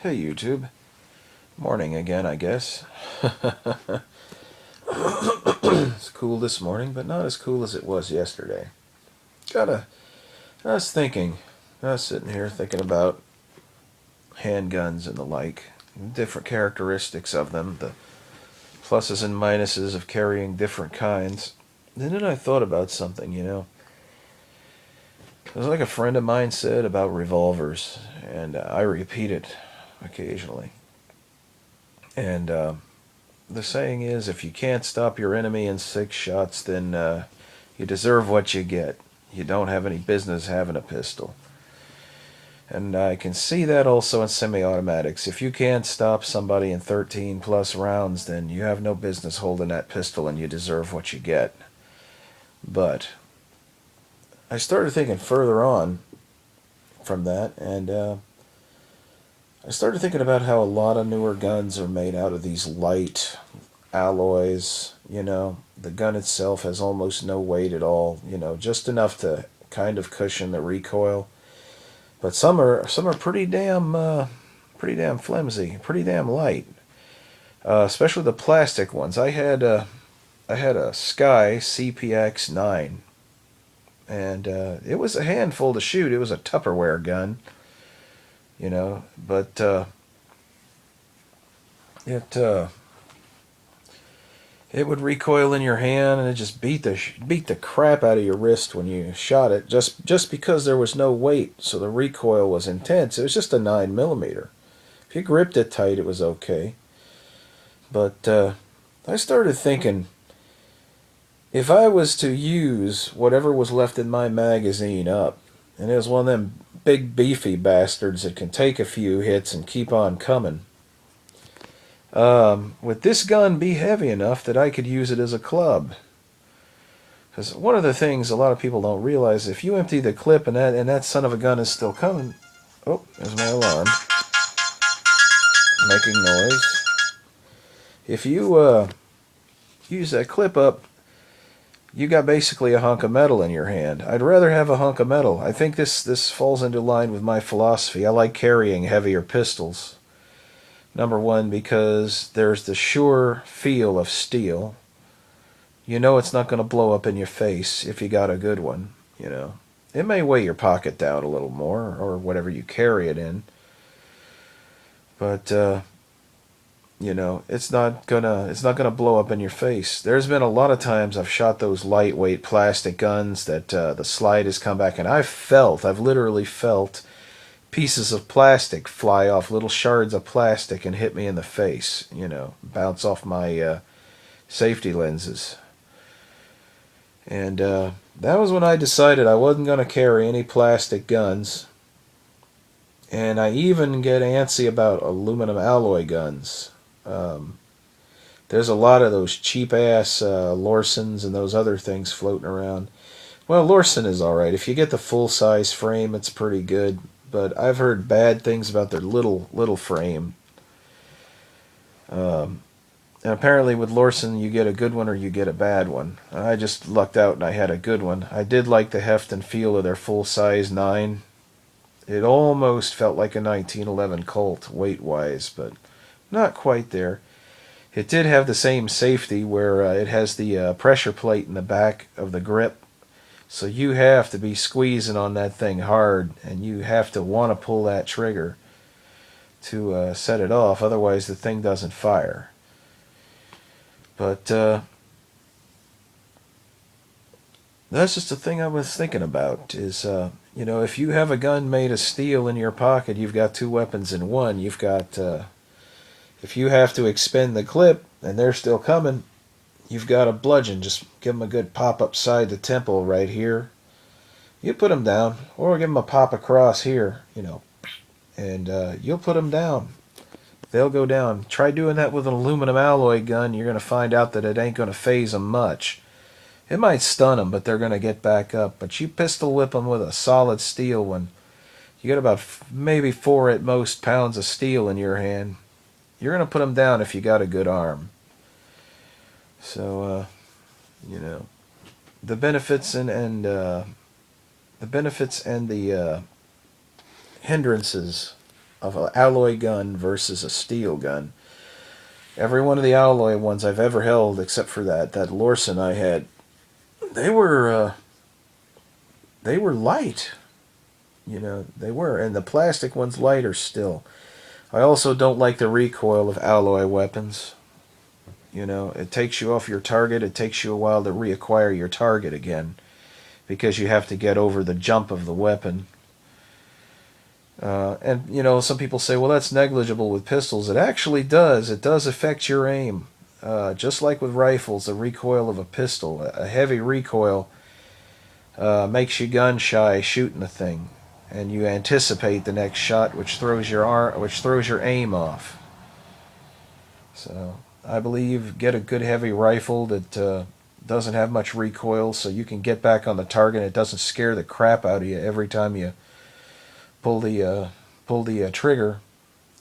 Hey YouTube. Morning again, I guess. It's cool this morning, but not as cool as it was yesterday. Gotta. I was thinking. I was sitting here thinking about handguns and the like, different characteristics of them, the pluses and minuses of carrying different kinds. And then I thought about something. It was like a friend of mine said about revolvers, and I repeat it occasionally. And the saying is, if you can't stop your enemy in 6 shots, then you deserve what you get. You don't have any business having a pistol. And I can see that also in semi-automatics. If you can't stop somebody in 13 plus rounds, then you have no business holding that pistol and you deserve what you get. But I started thinking further on from that, and I started thinking about how a lot of newer guns are made out of these light alloys. The gun itself has almost no weight at all, just enough to kind of cushion the recoil. But some are pretty damn flimsy, pretty damn light. Especially the plastic ones. I had a Sky CPX-9, and it was a handful to shoot. It was a Tupperware gun, but it it would recoil in your hand, and it just beat the crap out of your wrist when you shot it. Just because there was no weight, so the recoil was intense. It was just a 9 millimeter. If you gripped it tight, it was okay. But I started thinking, if I was to use whatever was left in my magazine up, and it was one of them big beefy bastards that can take a few hits and keep on coming, would this gun be heavy enough that I could use it as a club? Because one of the things a lot of people don't realize, if you empty the clip and that son of a gun is still coming. Oh, there's my alarm making noise. If you use that clip up, you got basically a hunk of metal in your hand. I'd rather have a hunk of metal. I think this falls into line with my philosophy. I like carrying heavier pistols. Number one, because there's the sure feel of steel. You know it's not going to blow up in your face if you got a good one. It may weigh your pocket down a little more, or whatever you carry it in. But it's not gonna blow up in your face. There's been a lot of times I've shot those lightweight plastic guns that the slide has come back, and I've literally felt pieces of plastic fly off, little shards of plastic, and hit me in the face. Bounce off my safety lenses. And that was when I decided I wasn't gonna carry any plastic guns. And I even get antsy about aluminum alloy guns. Um, there's a lot of those cheap ass Lorsons and those other things floating around. Well, Lorson is alright. If you get the full size frame, it's pretty good. But I've heard bad things about their little frame. Um, and apparently with Lorson, you get a good one or you get a bad one. I just lucked out and I had a good one. I did like the heft and feel of their full size 9. It almost felt like a 1911 Colt weight wise, but not quite there. It did have the same safety where it has the pressure plate in the back of the grip. So you have to be squeezing on that thing hard, and you have to want to pull that trigger to set it off. Otherwise, the thing doesn't fire. But that's just the thing I was thinking about is, if you have a gun made of steel in your pocket, you've got two weapons in one. You've got, if you have to expend the clip and they're still coming, you've got a bludgeon. Just give them a good pop upside the temple right here. You put them down, or give them a pop across here, and you'll put them down. They'll go down. Try doing that with an aluminum alloy gun. You're going to find out that it ain't going to phase them much. It might stun them, but they're going to get back up. But you pistol whip them with a solid steel one. You get about maybe 4 at most pounds of steel in your hand. You're going to put them down if you got a good arm. So, the benefits and the hindrances of an alloy gun versus a steel gun. Every one of the alloy ones I've ever held, except for that Lorson I had, they were light. They were, and the plastic ones lighter still. I also don't like the recoil of alloy weapons. It takes you off your target. It takes you a while to reacquire your target again because you have to get over the jump of the weapon. And some people say, well, that's negligible with pistols. It actually does. It does affect your aim. Just like with rifles, the recoil of a pistol, a heavy recoil makes you gun shy shooting the thing, and you anticipate the next shot, which throws your aim off. So I believe get a good heavy rifle that doesn't have much recoil, so you can get back on the target. It doesn't scare the crap out of you every time you pull the trigger.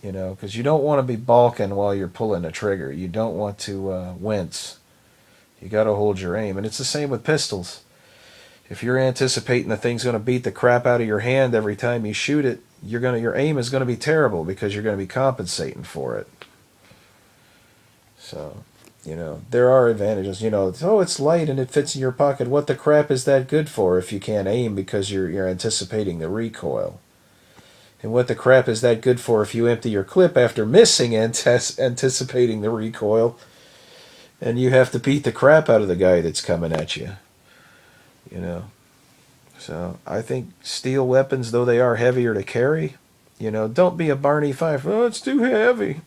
Because you don't want to be balking while you're pulling the trigger. You don't want to wince. You got to hold your aim, and it's the same with pistols. If you're anticipating the thing's going to beat the crap out of your hand every time you shoot it, your aim is going to be terrible because you're going to be compensating for it. So, there are advantages. It's light and it fits in your pocket. What the crap is that good for if you can't aim because you're anticipating the recoil? And what the crap is that good for if you empty your clip after missing anticipating the recoil, and you have to beat the crap out of the guy that's coming at you? So I think steel weapons, though they are heavier to carry, don't be a Barney Fife. Oh, it's too heavy.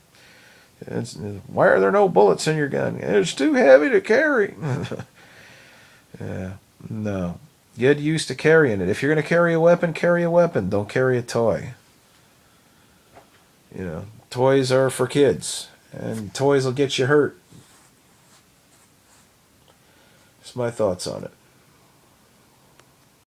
Why are there no bullets in your gun? It's too heavy to carry. Yeah, no. Get used to carrying it. If you're going to carry a weapon, carry a weapon. Don't carry a toy. Toys are for kids, and toys will get you hurt. That's my thoughts on it.